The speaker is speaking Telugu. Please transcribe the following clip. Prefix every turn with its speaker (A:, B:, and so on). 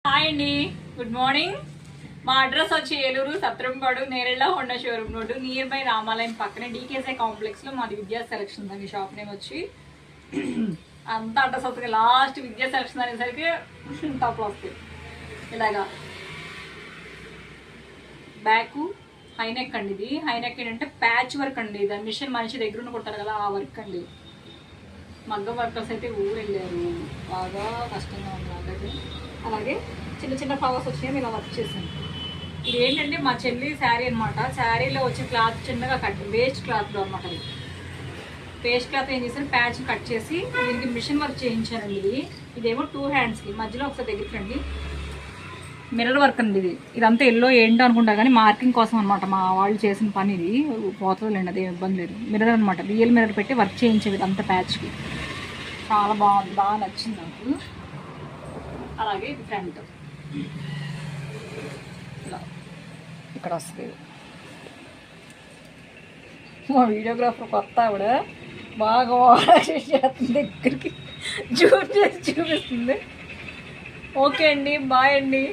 A: హాయ్ అండి, గుడ్ మార్నింగ్. మా అడ్రస్ వచ్చి Eluru Satrampadu Nerella Honda showroom road near by రామాలయం పక్కనే డీకేసీ కాంప్లెక్స్ లో మాది విద్యా సెలక్షన్ అండి. షాప్ నేమ్ వచ్చి అంతా అడ్రస్ వస్తుంది. లాస్ట్ విద్యా సెలక్షన్ అనేసరికి టాప్లో వస్తుంది. ఇలాగా బ్యాక్ హైనెక్ అండి. ఇది హైనెక్ ఏంటంటే ప్యాచ్ వర్క్ అండి. దాని మిషన్ మనిషి దగ్గర ఉన్న కొట్టారు కదా, ఆ వర్క్ అండి. మగ్గ వర్కర్స్ అయితే ఊరు వెళ్ళారు, బాగా కష్టంగా ఉంది నాకైతే. అలాగే చిన్న చిన్న ఫ్లవర్స్ వచ్చినాయి, ఇలా వర్క్ చేశాను. ఇది ఏంటంటే మా చెల్లి శారీ అనమాట. శారీలో వచ్చే క్లాత్ చిన్నగా కట్, వేస్ట్ క్లాత్లో అనమాట. అది వేస్ట్ క్లాత్ ఏం చేశాను, ప్యాచ్ కట్ చేసి దీనికి మిషన్ వర్క్ చేయించానండి. ఇదేమో 2 హ్యాండ్స్కి మధ్యలో ఒకసారి దగ్గరికి రండి. మిర్రర్ వర్క్ అండి. ఇదంతా ఎల్లో ఏంటో అనుకుంటా కానీ మార్కింగ్ కోసం అనమాట. మా వాళ్ళు చేసిన పని ఇది. పోతుందిలేండి, అదే ఇబ్బంది లేదు. మిర్రర్ అనమాట, రియల్ మిర్రర్ పెట్టి వర్క్ చేయించేది అంత ప్యాచ్కి. చాలా బాగుంది, బాగా నచ్చింది నాకు. అలాగే ఇది ఫ్రంట్ ఇలా ఇక్కడ వస్తుంది. మా వీడియోగ్రాఫర్ కొత్త ఆవిడ బాగా చేస్తుంది, దగ్గరికి జూమ్ చేసి చూపిస్తుంది. ఓకే అండి, బాయ్ అండి.